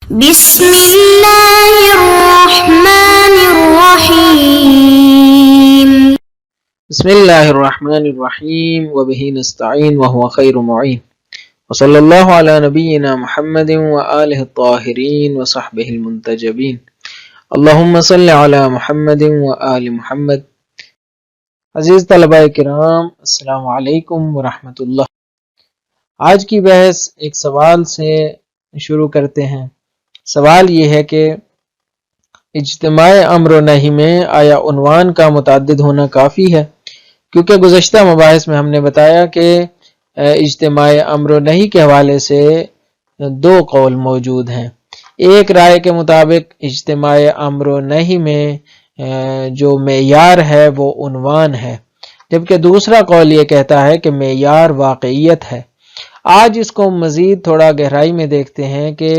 بسم الله الرحمن الرحيم. بسم الله الرحمن الرحيم وبه نستعين وهو خير معين وصلى الله على نبينا محمد وآله الطاهرين وصحبه المنتجبين اللهم صل على محمد وآل محمد. عزیز طلباء کرام، السلام علیکم ورحمۃ اللہ۔ آج کی بحث ایک سوال سے شروع کرتے ہیں۔ سوال یہ ہے کہ اجتماع امر و نہی میں آیا عنوان کا متعدد ہونا کافی ہے؟ کیونکہ گزشتہ مباحث میں ہم نے بتایا کہ اجتماع امر و نہی کے حوالے سے دو قول موجود ہیں۔ ایک رائے کے مطابق اجتماع امر و نہی میں جو معیار ہے وہ عنوان ہے، جبکہ دوسرا قول یہ کہتا ہے کہ معیار واقعیت ہے۔ آج اس کو مزید تھوڑا گہرائی میں دیکھتے ہیں کہ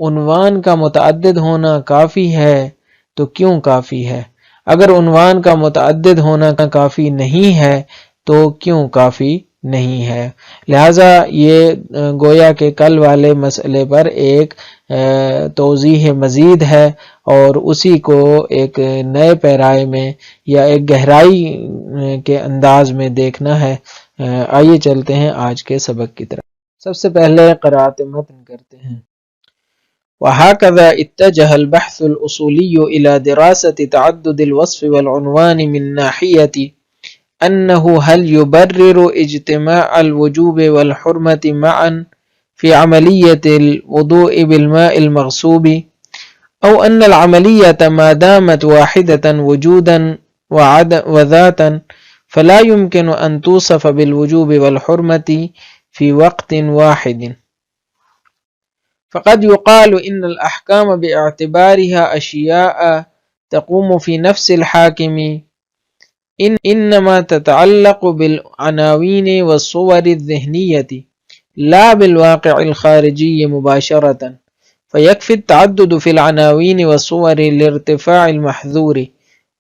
عنوان کا متعدد ہونا کافی ہے تو کیوں کافی ہے؟ اگر عنوان کا متعدد ہونا کافی نہیں ہے تو کیوں کافی نہیں ہے؟ لہٰذا یہ گویا کہ کل والے مسئلے پر ایک توضیح مزید ہے اور اسی کو ایک نئے پیرائے میں یا ایک گہرائی کے انداز میں دیکھنا ہے۔ آئیے چلتے ہیں آج کے سبق کی طرف۔ سب سے پہلے قرأت متن کرتے ہیں۔ وهكذا اتجه البحث الأصولي إلى دراسة تعدد الوصف والعنوان من ناحية أنه هل يبرر اجتماع الوجوب والحرمة معا في عملية الوضوء بالماء المغصوب، أو أن العملية ما دامت واحدة وجودا وذاتا فلا يمكن أن توصف بالوجوب والحرمة في وقت واحد. فقد يقال إن الأحكام باعتبارها أشياء تقوم في نفس الحاكم إنما تتعلق بالعناوين والصور الذهنية لا بالواقع الخارجي مباشرة، فيكفي التعدد في العناوين والصور لارتفاع المحذور،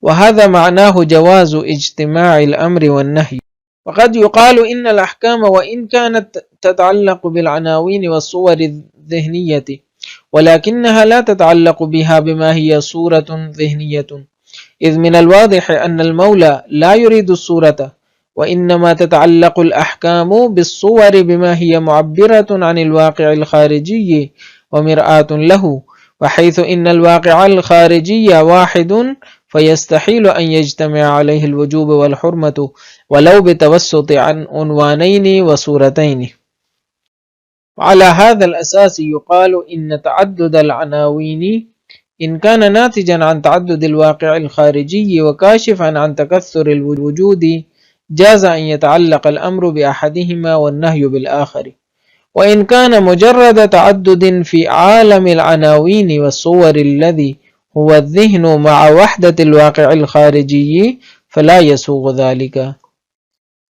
وهذا معناه جواز اجتماع الأمر والنهي. وقد يقال إن الأحكام وإن كانت تتعلق بالعناوين والصور الذهنية ولكنها لا تتعلق بها بما هي صورة ذهنية، إذ من الواضح أن المولى لا يريد الصورة، وإنما تتعلق الأحكام بالصور بما هي معبرة عن الواقع الخارجي ومرآة له، وحيث إن الواقع الخارجي واحد فيستحيل أن يجتمع عليه الوجوب والحرمة ولو بتوسط عن عنوانين وصورتين. وعلى هذا الأساس يقال إن تعدد العناوين إن كان ناتجا عن تعدد الواقع الخارجي وكاشفا عن تكثر الوجود جاز أن يتعلق الأمر بأحدهما والنهي بالآخر، وإن كان مجرد تعدد في عالم العناوين والصور الذي هو الذهن مع وحدة الواقع الخارجي فلا يسوغ ذلك.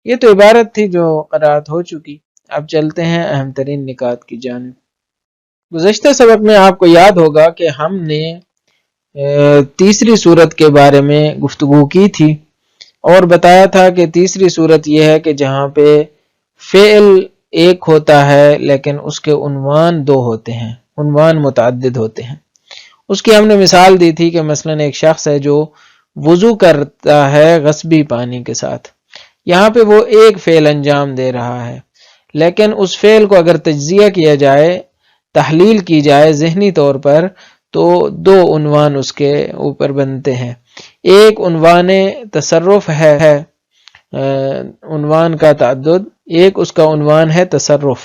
یہ تو عبارت تھی جو قرأت ہو چکی، اب چلتے ہیں اہم ترین نکات کی جانب۔ گزشتہ سبق میں آپ کو یاد ہوگا کہ ہم نے تیسری صورت کے بارے میں گفتگو کی تھی اور بتایا تھا کہ تیسری صورت یہ ہے کہ جہاں پہ فعل ایک ہوتا ہے لیکن اس کے عنوان دو ہوتے ہیں، عنوان متعدد ہوتے ہیں۔ اس کی ہم نے مثال دی تھی کہ مثلا ایک شخص ہے جو وضو کرتا ہے غصبی پانی کے ساتھ، یہاں پہ وہ ایک فعل انجام دے رہا ہے، لیکن اس فعل کو اگر تجزیہ کیا جائے، تحلیل کی جائے ذہنی طور پر، تو دو عنوان اس کے اوپر بنتے ہیں۔ ایک عنوان تصرف ہے، عنوان کا تعدد، ایک اس کا عنوان ہے تصرف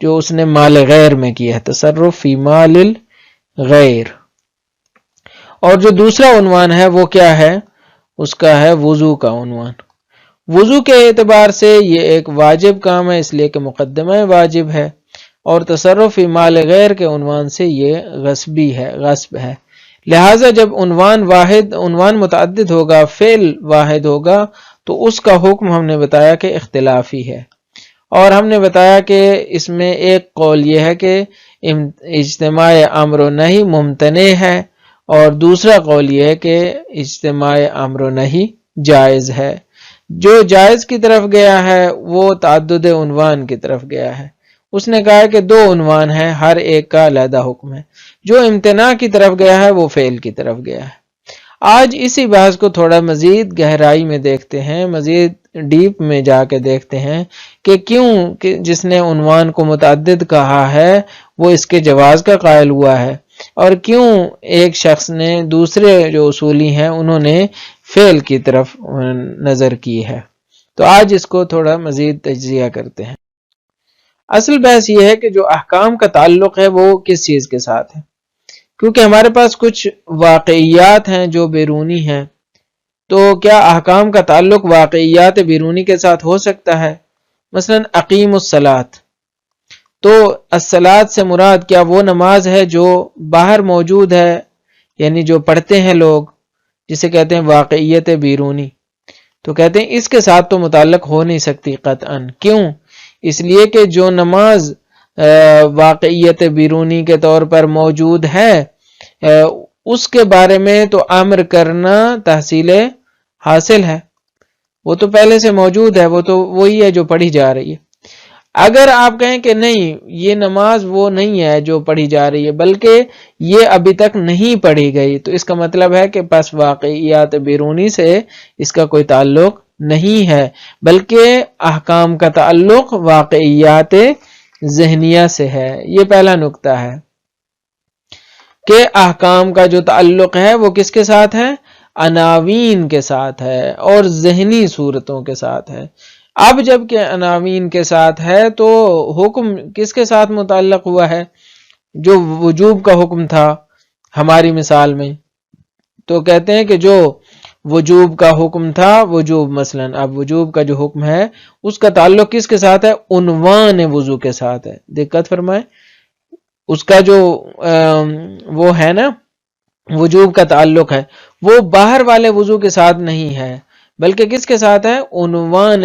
جو اس نے مال غیر میں کیا ہے، تصرف فی مال غیر، اور جو دوسرا عنوان ہے وہ کیا ہے؟ اس کا ہے وضو کا عنوان۔ وضو کے اعتبار سے یہ ایک واجب کام ہے اس لیے کہ مقدمہ واجب ہے، اور تصرف فی مال غیر کے عنوان سے یہ غصبی ہے، غصب ہے۔ لہٰذا جب عنوان متعدد ہوگا، فعل واحد ہوگا، تو اس کا حکم ہم نے بتایا کہ اختلافی ہے، اور ہم نے بتایا کہ اس میں ایک قول یہ ہے کہ اجتماع امر و نہی ممتنع ہے، اور دوسرا قول یہ ہے کہ اجتماع امر و نہی جائز ہے۔ جو جائز کی طرف گیا ہے وہ تعدد عنوان کی طرف گیا ہے، اس نے کہا کہ دو عنوان ہیں، ہر ایک کا علیحدہ حکم ہے، جو امتناع کی طرف گیا ہے وہ فعل کی طرف گیا ہے۔ آج اسی بحث کو تھوڑا مزید گہرائی میں دیکھتے ہیں، مزید ڈیپ میں جا کے دیکھتے ہیں کہ کیوں کہ جس نے عنوان کو متعدد کہا ہے وہ اس کے جواز کا قائل ہوا ہے، اور کیوں ایک شخص نے دوسرے جو اصولی ہیں انہوں نے فعل کی طرف نظر کی ہے۔ تو آج اس کو تھوڑا مزید تجزیہ کرتے ہیں۔ اصل بحث یہ ہے کہ جو احکام کا تعلق ہے وہ کس چیز کے ساتھ ہے، کیونکہ ہمارے پاس کچھ واقعیات ہیں جو بیرونی ہیں، تو کیا احکام کا تعلق واقعیات بیرونی کے ساتھ ہو سکتا ہے؟ مثلا اقیم الصلاۃ، تو الصلاۃ سے مراد کیا وہ نماز ہے جو باہر موجود ہے، یعنی جو پڑھتے ہیں لوگ، جسے کہتے ہیں واقعیت بیرونی؟ تو کہتے ہیں اس کے ساتھ تو متعلق ہو نہیں سکتی قطعاً۔ کیوں؟ اس لیے کہ جو نماز واقعیت بیرونی کے طور پر موجود ہے اس کے بارے میں تو امر کرنا تحصیل حاصل ہے، وہ تو پہلے سے موجود ہے، وہ تو وہی ہے جو پڑھی جا رہی ہے۔ اگر آپ کہیں کہ نہیں یہ نماز وہ نہیں ہے جو پڑھی جا رہی ہے بلکہ یہ ابھی تک نہیں پڑھی گئی، تو اس کا مطلب ہے کہ پس واقعیات بیرونی سے اس کا کوئی تعلق نہیں ہے، بلکہ احکام کا تعلق واقعیات ذہنیہ سے ہے۔ یہ پہلا نقطہ ہے کہ احکام کا جو تعلق ہے وہ کس کے ساتھ ہے؟ عناوین کے ساتھ ہے اور ذہنی صورتوں کے ساتھ ہے۔ اب جب کہ عناوین کے ساتھ ہے تو حکم کس کے ساتھ متعلق ہوا ہے؟ جو وجوب کا حکم تھا ہماری مثال میں، تو کہتے ہیں کہ جو وجوب کا حکم تھا، وجوب مثلا اب وجوب کا جو حکم ہے اس کا تعلق کس کے ساتھ ہے؟ عنوان وضو کے ساتھ ہے۔ دقت فرمائے، اس کا جو وہ ہے نا وجوب کا تعلق ہے وہ باہر والے وضو کے ساتھ نہیں ہے بلکہ کس کے ساتھ ہے؟ عنوان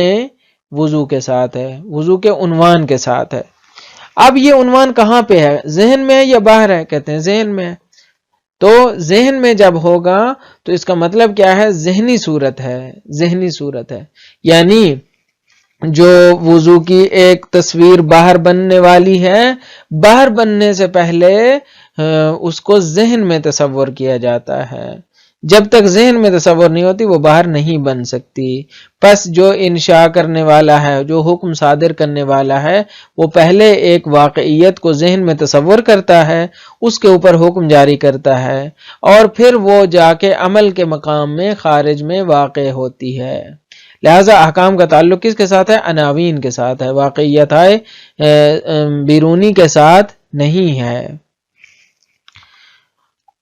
وضو کے ساتھ ہے، وضو کے عنوان کے ساتھ ہے۔ اب یہ عنوان کہاں پہ ہے؟ ذہن میں ہے یا باہر ہے؟ کہتے ہیں ذہن میں ہے۔ تو ذہن میں جب ہوگا تو اس کا مطلب کیا ہے؟ ذہنی صورت ہے، ذہنی صورت ہے، یعنی جو وضو کی ایک تصویر باہر بننے والی ہے، باہر بننے سے پہلے اس کو ذہن میں تصور کیا جاتا ہے، جب تک ذہن میں تصور نہیں ہوتی وہ باہر نہیں بن سکتی۔ پس جو انشاء کرنے والا ہے، جو حکم صادر کرنے والا ہے، وہ پہلے ایک واقعیت کو ذہن میں تصور کرتا ہے، اس کے اوپر حکم جاری کرتا ہے، اور پھر وہ جا کے عمل کے مقام میں خارج میں واقع ہوتی ہے۔ لہذا احکام کا تعلق کس کے ساتھ ہے؟ عناوین کے ساتھ ہے، واقعیت بیرونی کے ساتھ نہیں ہے۔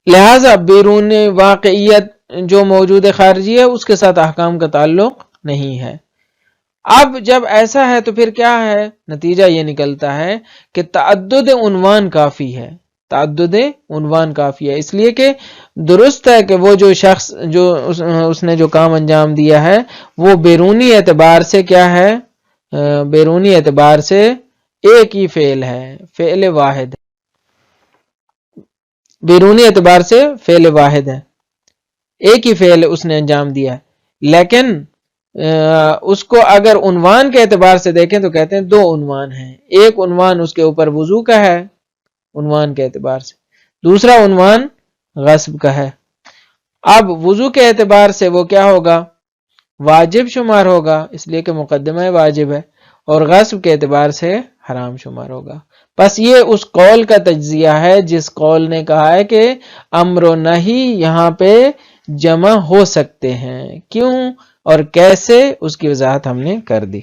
لہذا بیرون واقعیت جو موجود خارجی ہے اس کے ساتھ احکام کا تعلق نہیں ہے۔ اب جب ایسا ہے تو پھر کیا ہے؟ نتیجہ یہ نکلتا ہے کہ تعدد عنوان کافی ہے، تعدد عنوان کافی ہے، اس لیے کہ درست ہے کہ وہ جو شخص جو اس نے جو کام انجام دیا ہے وہ بیرونی اعتبار سے کیا ہے؟ بیرونی اعتبار سے ایک ہی فعل ہے، فعل واحد ہے، بیرونی اعتبار سے فعل واحد ہے، ایک ہی فعل اس نے انجام دیا ہے، لیکن اس کو اگر عنوان کے اعتبار سے دیکھیں تو کہتے ہیں دو عنوان ہیں، ایک عنوان اس کے اوپر وضو کا ہے عنوان کے اعتبار سے، دوسرا عنوان غسل کا ہے۔ اب وضو کے اعتبار سے وہ کیا ہوگا؟ واجب شمار ہوگا، اس لیے کہ مقدمہ واجب ہے، اور غسل کے اعتبار سے حرام شمار ہوگا۔ بس یہ اس قول کا تجزیہ ہے جس قول نے کہا ہے کہ امر و نہی یہاں پہ جمع ہو سکتے ہیں، کیوں اور کیسے اس کی وضاحت ہم نے کر دی۔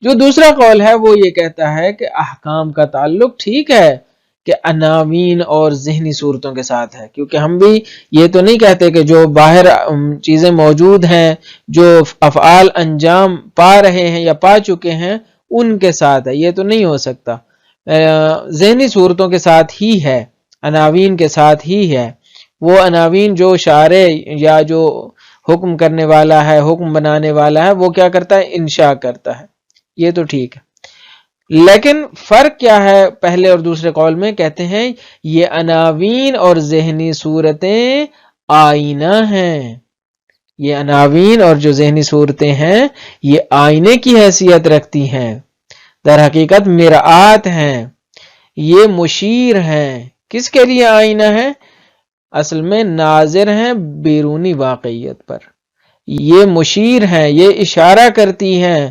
جو دوسرا قول ہے وہ یہ کہتا ہے کہ احکام کا تعلق ٹھیک ہے کہ عناوین اور ذہنی صورتوں کے ساتھ ہے، کیونکہ ہم بھی یہ تو نہیں کہتے کہ جو باہر چیزیں موجود ہیں، جو افعال انجام پا رہے ہیں یا پا چکے ہیں ان کے ساتھ ہے، یہ تو نہیں ہو سکتا، ذہنی صورتوں کے ساتھ ہی ہے، عناوین کے ساتھ ہی ہے۔ وہ عناوین جو شارع یا جو حکم کرنے والا ہے، حکم بنانے والا ہے، وہ کیا کرتا ہے؟ انشاء کرتا ہے، یہ تو ٹھیک ہے۔ لیکن فرق کیا ہے پہلے اور دوسرے قول میں؟ کہتے ہیں یہ عناوین اور ذہنی صورتیں آئینہ ہیں، یہ عناوین اور جو ذہنی صورتیں ہیں یہ آئینے کی حیثیت رکھتی ہیں۔ در حقیقت مرآت ہیں، یہ مشیر ہیں. کس کے لیے آئینہ ہے؟ اصل میں ناظر ہیں بیرونی واقعیت پر. یہ مشیر ہیں، یہ اشارہ کرتی ہیں،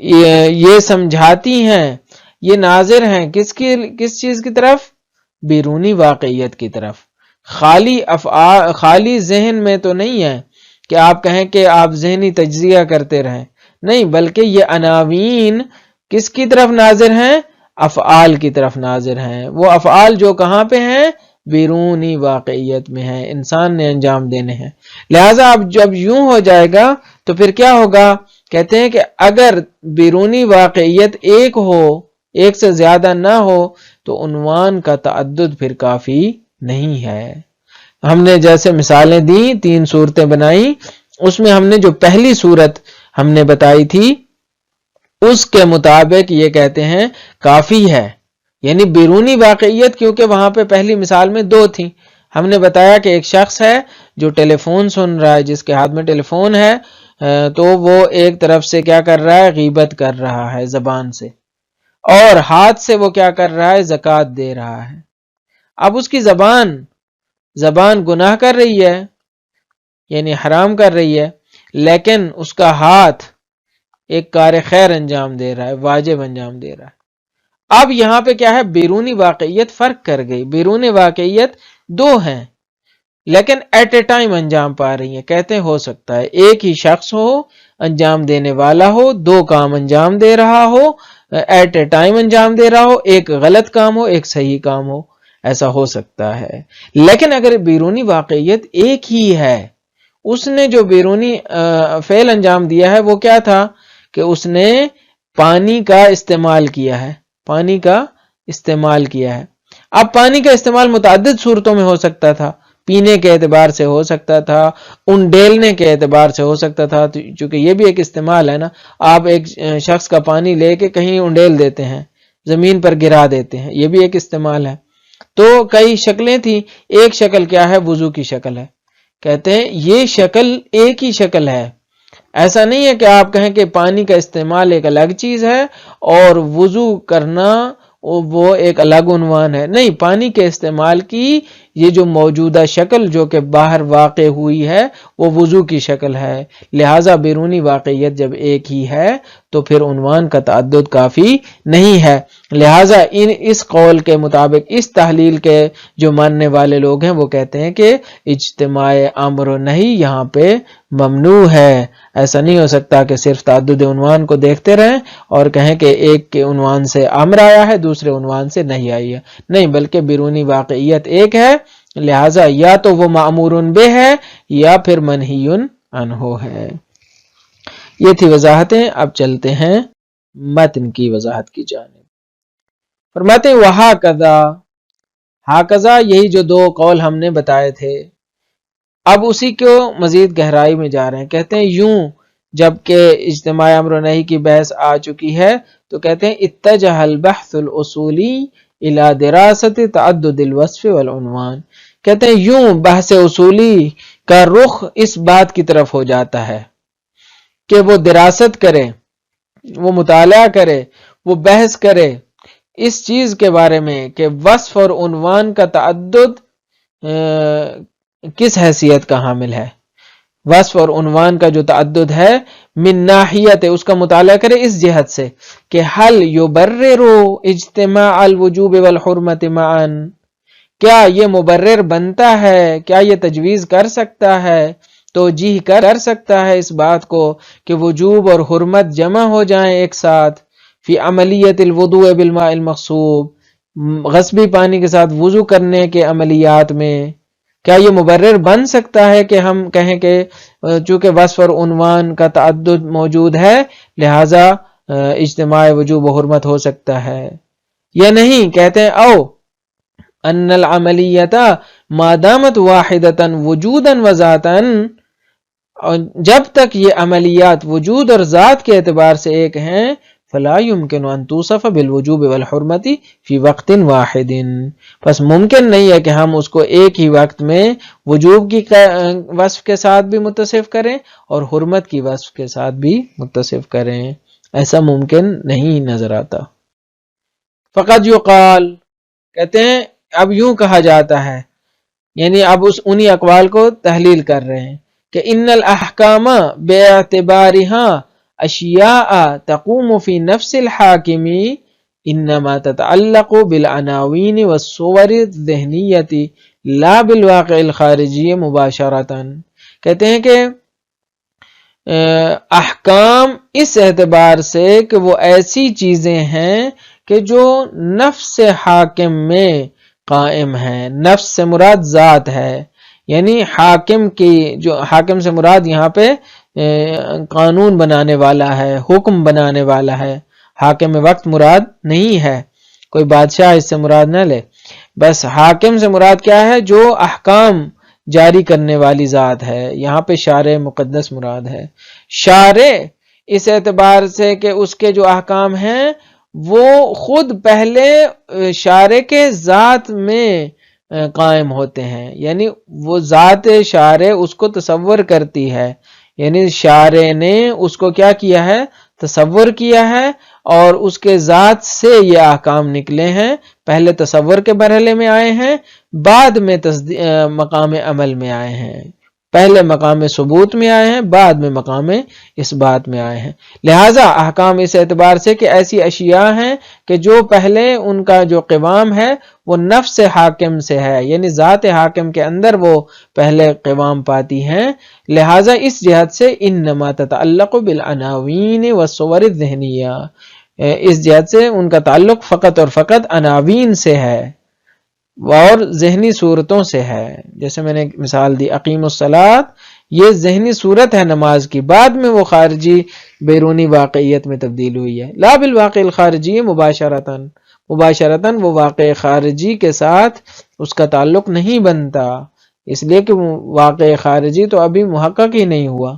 یہ سمجھاتی ہیں، یہ ناظر ہیں کس چیز کی طرف؟ بیرونی واقعیت کی طرف. خالی ذہن میں تو نہیں ہے کہ آپ کہیں کہ آپ ذہنی تجزیہ کرتے رہیں، نہیں، بلکہ یہ عناوین کس کی طرف ناظر ہیں؟ افعال کی طرف ناظر ہیں. وہ افعال جو کہاں پہ ہیں؟ بیرونی واقعیت میں ہیں، انسان نے انجام دینے ہیں. لہٰذا اب جب یوں ہو جائے گا تو پھر کیا ہوگا؟ کہتے ہیں کہ اگر بیرونی واقعیت ایک ہو، ایک سے زیادہ نہ ہو، تو عنوان کا تعدد پھر کافی نہیں ہے. ہم نے جیسے مثالیں دیں، 3 صورتیں بنائیں، اس میں ہم نے جو پہلی صورت ہم نے بتائی تھی اس کے مطابق یہ کہتے ہیں کافی ہے. یعنی بیرونی واقعیت، کیونکہ وہاں پہ پہلی مثال میں 2 تھیں. ہم نے بتایا کہ ایک شخص ہے جو ٹیلی فون سن رہا ہے، جس کے ہاتھ میں ٹیلی فون ہے، تو وہ ایک طرف سے کیا کر رہا ہے؟ غیبت کر رہا ہے زبان سے، اور ہاتھ سے وہ کیا کر رہا ہے؟ زکوٰۃ دے رہا ہے. اب اس کی زبان گناہ کر رہی ہے، یعنی حرام کر رہی ہے، لیکن اس کا ہاتھ ایک کار خیر انجام دے رہا ہے، واجب انجام دے رہا ہے. اب یہاں پہ کیا ہے؟ بیرونی واقعیت فرق کر گئی. بیرونی واقعیت 2 ہیں لیکن ایٹ اے ٹائم انجام پا رہی ہیں. کہتے ہیں ہو سکتا ہے ایک ہی شخص ہو، انجام دینے والا ہو، 2 کام انجام دے رہا ہو، ایٹ اے ٹائم انجام دے رہا ہو، ایک غلط کام ہو، ایک صحیح کام ہو، ایسا ہو سکتا ہے. لیکن اگر بیرونی واقعیت ایک ہی ہے، اس نے جو بیرونی فعل انجام دیا ہے وہ کیا تھا؟ کہ اس نے پانی کا استعمال کیا ہے. پانی کا استعمال کیا ہے. اب پانی کا استعمال متعدد صورتوں میں ہو سکتا تھا. پینے کے اعتبار سے ہو سکتا تھا، انڈیلنے کے اعتبار سے ہو سکتا تھا، چونکہ یہ بھی ایک استعمال ہے نا. آپ ایک شخص کا پانی لے کے کہیں انڈیل دیتے ہیں، زمین پر گرا دیتے ہیں، یہ بھی ایک استعمال ہے. تو کئی شکلیں تھیں. ایک شکل کیا ہے؟ وضو کی شکل ہے. کہتے ہیں یہ شکل ایک ہی شکل ہے. ایسا نہیں ہے کہ آپ کہیں کہ پانی کا استعمال ایک الگ چیز ہے اور وضو کرنا وہ ایک الگ عنوان ہے. نہیں، پانی کے استعمال کی یہ جو موجودہ شکل جو کہ باہر واقع ہوئی ہے وہ وضو کی شکل ہے. لہٰذا بیرونی واقعیت جب ایک ہی ہے تو پھر عنوان کا تعدد کافی نہیں ہے. لہٰذا اس قول کے مطابق، اس تحلیل کے جو ماننے والے لوگ ہیں وہ کہتے ہیں کہ اجتماع امر و نہی یہاں پہ ممنوع ہے. ایسا نہیں ہو سکتا کہ صرف تعدد عنوان کو دیکھتے رہیں اور کہیں کہ ایک کے عنوان سے امر آیا ہے، دوسرے عنوان سے نہیں آئی ہے. نہیں، بلکہ بیرونی واقعیت ایک ہے، لہٰذا یا تو وہ مأمور بہ ہے یا پھر منہی عنہ ہے. یہ تھی وضاحتیں. اب چلتے ہیں متن کی وضاحت کی جانب. فرماتے ہیں وَهَكَذَا یہی جو 2 قول ہم نے بتائے تھے، اب اسی کو مزید گہرائی میں جا رہے ہیں. کہتے ہیں یوں جبکہ اجتماع امر و نہی کی بحث آ چکی ہے تو کہتے ہیں اتجہ البحث الاصولی الى دراست تعدد الوصف والعنوان. کہتے ہیں یوں بحث اصولی کا رخ اس بات کی طرف ہو جاتا ہے کہ وہ دراست کرے، وہ مطالعہ کرے، وہ بحث کرے اس چیز کے بارے میں کہ وصف اور عنوان کا تعدد کس حیثیت کا حامل ہے. وصف اور عنوان کا جو تعدد ہے من ناحیت، اس کا مطالعہ کرے اس جہت سے کہ حل یبرر اجتماع الوجوب والحرمت معا، کیا یہ مبرر بنتا ہے، کیا یہ تجویز کر سکتا ہے، توجیہ کر سکتا ہے اس بات کو کہ وجوب اور حرمت جمع ہو جائیں ایک ساتھ فی عملیت الوضوء بالماء المغصوب، غصبی پانی کے ساتھ وضو کرنے کے عملیات میں. کیا یہ مبرر بن سکتا ہے کہ ہم کہیں کہ چونکہ وصف اور عنوان کا تعدد موجود ہے لہٰذا اجتماع وجوب و حرمت ہو سکتا ہے یا نہیں؟ کہتے ہیں او ان العملیت ما دامت واحدتا وجودا و ذاتا، جب تک یہ عملیات وجود اور ذات کے اعتبار سے ایک ہیں فلا يمكن ان توصف بالوجوب والحرمت فی وقت واحد، پس ممکن نہیں ہے کہ ہم اس کو ایک ہی وقت میں وجوب کی وصف کے ساتھ بھی متصف کریں اور حرمت کی وصف کے ساتھ بھی متصف کریں. ایسا ممکن نہیں نظر آتا۔ فقط یقال، کہتے ہیں اب یوں کہا جاتا ہے، یعنی اب انہی اقوال کو تحلیل کر رہے ہیں کہ ان الاحکام باعتبارها اشیاء تقوم فی نفس الحاکم انما تتعلق بالعناوین والصور الذہنیۃ لا بالواقع الخارجی مباشرۃ۔ کہتے ہیں کہ احکام اس اعتبار سے کہ وہ ایسی چیزیں ہیں کہ جو نفس حاکم میں قائم ہے۔ نفس سے مراد ذات ہے، یعنی حاکم کی، جو حاکم سے مراد یہاں پہ قانون بنانے والا ہے، حکم بنانے والا ہے۔ حاکم وقت مراد نہیں ہے، کوئی بادشاہ اس سے مراد نہ لے، بس حاکم سے مراد کیا ہے؟ جو احکام جاری کرنے والی ذات ہے۔ یہاں پہ شارع مقدس مراد ہے۔ شارع اس اعتبار سے کہ اس کے جو احکام ہیں وہ خود پہلے شارع کے ذات میں قائم ہوتے ہیں، یعنی وہ ذات شارع اس کو تصور کرتی ہے، یعنی شارع نے اس کو کیا کیا ہے؟ تصور کیا ہے، اور اس کے ذات سے یہ احکام نکلے ہیں، پہلے تصور کے مرحلے میں آئے ہیں، بعد میں مقام عمل میں آئے ہیں، پہلے مقام ثبوت میں آئے ہیں، بعد میں مقام اس بات میں آئے ہیں۔ لہٰذا احکام اس اعتبار سے کہ ایسی اشیاء ہیں کہ جو پہلے ان کا جو قوام ہے وہ نفس حاکم سے ہے، یعنی ذات حاکم کے اندر وہ پہلے قوام پاتی ہیں، لہٰذا اس جہت سے انما تتعلق بالعناوین والصور الذہنیہ، اس جہت سے ان کا تعلق فقط اور فقط عناوین سے ہے اور ذہنی صورتوں سے ہے۔ جیسے میں نے مثال دی اقیم الصلاۃ، یہ ذہنی صورت ہے نماز کی، بعد میں وہ خارجی بیرونی واقعیت میں تبدیل ہوئی ہے۔ لا بالواقع الخارجی مباشرتاً، مباشرتاً وہ واقع خارجی کے ساتھ اس کا تعلق نہیں بنتا، اس لیے کہ واقع خارجی تو ابھی محقق ہی نہیں ہوا۔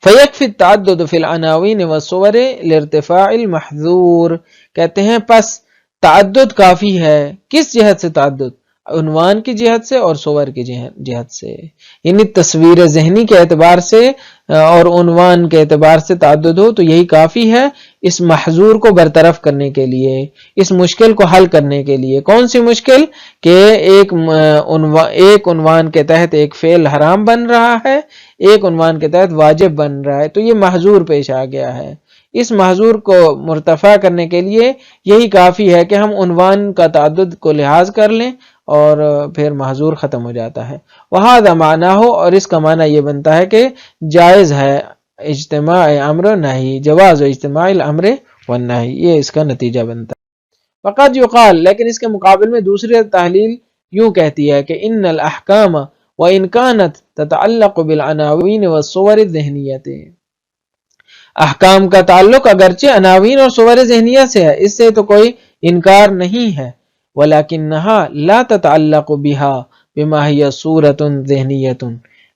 فیکفی التعدد فی العناوین والصور لارتفاع المحظور، کہتے ہیں پس تعدد کافی ہے۔ کس جہت سے تعدد؟ عنوان کی جہت سے اور صور کی جہت سے، یعنی تصویر ذہنی کے اعتبار سے اور عنوان کے اعتبار سے تعدد ہو تو یہی کافی ہے اس محظور کو برطرف کرنے کے لیے، اس مشکل کو حل کرنے کے لیے۔ کون سی مشکل؟ کہ ایک عنوان کے تحت ایک فعل حرام بن رہا ہے، ایک عنوان کے تحت واجب بن رہا ہے، تو یہ محظور پیش آ گیا ہے۔ اس محظور کو مرتفع کرنے کے لیے یہی کافی ہے کہ ہم عنوان کا تعدد کو لحاظ کر لیں اور پھر محظور ختم ہو جاتا ہے۔ وہذا معنی ہو، اور اس کا معنی یہ بنتا ہے کہ جائز ہے اجتماع امر نہی، جواز اجتماع الامر والنہی، یہ اس کا نتیجہ بنتا ہے۔ فقط یقال، لیکن اس کے مقابل میں دوسری تحلیل یوں کہتی ہے کہ ان الاحکام وان كانت تتعلق بالعناوین والصور الذہنیۃ، احکام کا تعلق اگرچہ عناوین اور صور ذہنیہ سے ہے، اس سے تو کوئی انکار نہیں ہے، ولیکنها لا تتعلق بها بما هي صورۃ ذہنیۃ،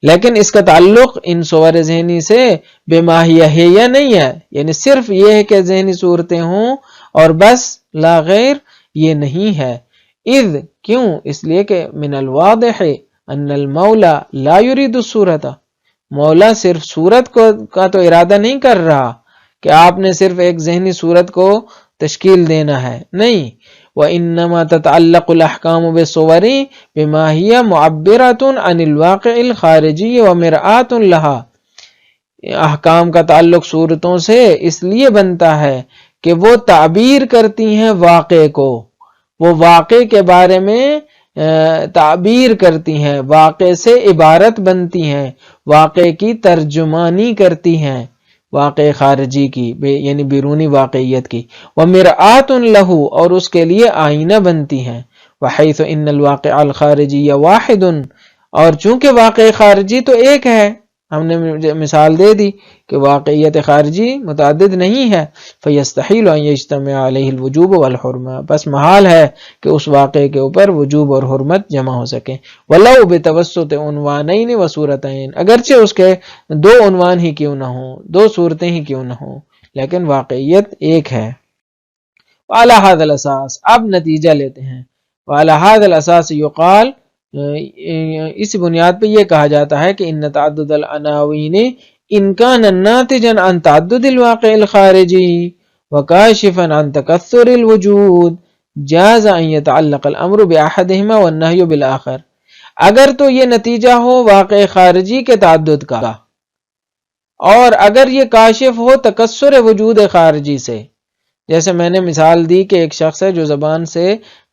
لیکن اس کا تعلق ان صور ذہنی سے بما هي یا نہیں ہے، یعنی صرف یہ ہے کہ ذہنی صورتیں ہوں اور بس، لا غیر، یہ نہیں ہے۔ اذ، کیوں؟ اس لیے کہ من الواضح ان المولا لا يريد الصورۃ، مولا صرف صورت کا تو ارادہ نہیں کر رہا کہ آپ نے صرف ایک ذہنی صورت کو تشکیل دینا ہے، نہیں۔ وَإِنَّمَا تَتَعَلَّقُ الْأَحْكَامُ بِالصُّوَرِ بِمَا هِيَ مُعَبِّرَةٌ عَنِ الْوَاقِعِ الْخَارِجِيِّ وَمِرْآةٌ لَهَا، احکام کا تعلق صورتوں سے اس لیے بنتا ہے کہ وہ تعبیر کرتی ہیں واقع کو، وہ واقع کے بارے میں تعبیر کرتی ہیں، واقع سے عبارت بنتی ہیں، واقع کی ترجمانی کرتی ہیں، واقع خارجی کی یعنی بیرونی واقعیت کی، وَمِرْآةٌ لَهُ، اور اس کے لیے آئینہ بنتی ہیں، وَحَيْثُ إِنَّ الْوَاقِعَ الْخَارِجِيَّ وَاحِدٌ، اور چونکہ واقع خارجی تو ایک ہے، ہم نے مثال دے دی کہ واقعیت خارجی متعدد نہیں ہے، فَيَسْتَحِيلُ أَن يَجْتَمِعَ عَلَيْهِ الْوُجُوبُ وَالْحُرْمَةُ، بس محال ہے کہ اس واقعے کے اوپر وجوب اور حرمت جمع ہو سکیں، وَلَوْ بِتَوَسُّطِ عُنْوَانَيْنِ وَصُورَتَيْنِ، اگرچہ اس کے دو عنوان ہی کیوں نہ ہوں، دو صورتیں ہی کیوں نہ ہوں، لیکن واقعیت ایک ہے۔ وَعَلَى هَذَا الْأَسَاسِ، اب نتیجہ لیتے ہیں، وَعَلَى هَذَا الْأَسَاسِ يُقال، اس بنیاد پہ یہ کہا جاتا ہے کہ ان تعدد العناوین إن كان ناتجا عن تعدد الواقع الخارجي وكاشفا عن تكثر الوجود جاز أن يتعلق الأمر بأحدهما والنهي بالآخر. اگر تو یہ نتیجہ ہو واقع خارجی کے تعدد کا، اور اگر یہ کاشف ہو تکثر وجود خارجی سے، جیسے میں نے مثال دی کہ ایک شخص ہے جو زبان سے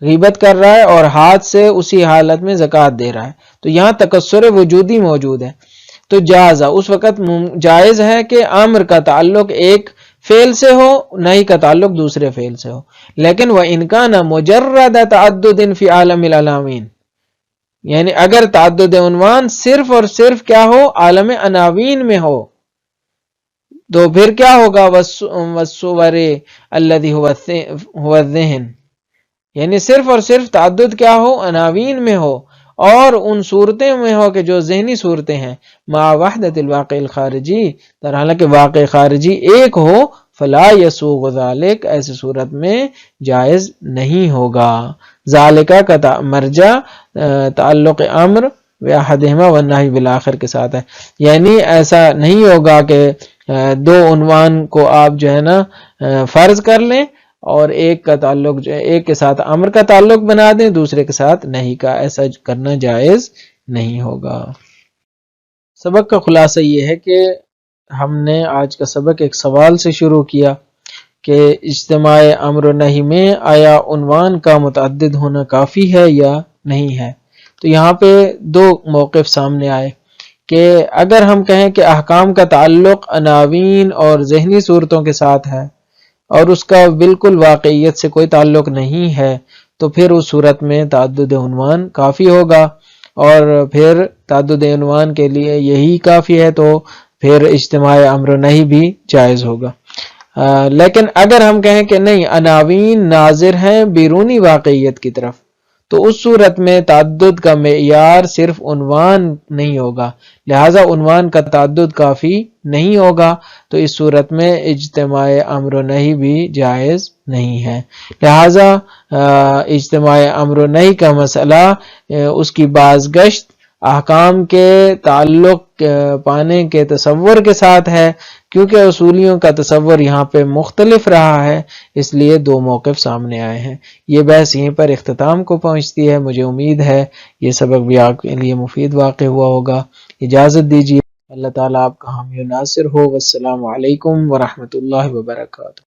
غیبت کر رہا ہے اور ہاتھ سے اسی حالت میں زکوٰۃ دے رہا ہے، تو یہاں تکثر وجودی موجود ہے، تو جازہ اس وقت جائز ہے کہ امر کا تعلق ایک فعل سے ہو، نہی کا تعلق دوسرے فعل سے ہو. لیکن وَإِنْ كَانَ مُجَرَّدَ تَعَدُّدٍ فِي عَالَمِ الْعَلَامِينَ، یعنی اگر تعدد عنوان صرف اور صرف کیا ہو، عالم عناوین میں ہو، تو پھر کیا ہوگا؟ وَالصُّوَرِ الَّذِي هُوَ الذِّهْنُ، یعنی صرف اور صرف تعدد کیا ہو؟ عناوین میں ہو، اور ان صورتیں میں ہو کہ جو ذہنی صورتیں ہیں، مع وحدت الواقع الخارجی، در حالانکہ واقع خارجی ایک ہو، فلا یسوغ ذالک، ایسی صورت میں جائز نہیں ہوگا. ذالکہ کا مرجع تعلق امر واحدہما والنہی بالآخر کے ساتھ ہے، یعنی ایسا نہیں ہوگا کہ دو عنوان کو آپ جو ہے نا فرض کر لیں اور ایک کا تعلق جو ہے ایک کے ساتھ امر کا تعلق بنا دیں، دوسرے کے ساتھ نہیں کا، ایسا کرنا جائز نہیں ہوگا. سبق کا خلاصہ یہ ہے کہ ہم نے آج کا سبق ایک سوال سے شروع کیا کہ اجتماع امر و نہی میں آیا عنوان کا متعدد ہونا کافی ہے یا نہیں ہے. تو یہاں پہ دو موقف سامنے آئے کہ اگر ہم کہیں کہ احکام کا تعلق عناوین اور ذہنی صورتوں کے ساتھ ہے اور اس کا بالکل واقعیت سے کوئی تعلق نہیں ہے، تو پھر اس صورت میں تعدد عنوان کافی ہوگا، اور پھر تعدد عنوان کے لیے یہی کافی ہے، تو پھر اجتماع امر و نہی بھی جائز ہوگا. لیکن اگر ہم کہیں کہ نہیں، عناوین ناظر ہیں بیرونی واقعیت کی طرف، تو اس صورت میں تعدد کا معیار صرف عنوان نہیں ہوگا، لہٰذا عنوان کا تعدد کافی نہیں ہوگا، تو اس صورت میں اجتماع امر و نہی بھی جائز نہیں ہے. لہٰذا اجتماع امر و نہی کا مسئلہ اس کی بازگشت احکام کے تعلق پانے کے تصور کے ساتھ ہے، کیونکہ اصولیوں کا تصور یہاں پہ مختلف رہا ہے، اس لیے دو موقف سامنے آئے ہیں. یہ بحث یہیں پر اختتام کو پہنچتی ہے. مجھے امید ہے یہ سبق بھی آپ کے لیے مفید واقع ہوا ہوگا. اجازت دیجیے، اللہ تعالیٰ آپ کا حامی و ناصر ہو. والسلام علیکم ورحمۃ اللہ وبرکاتہ.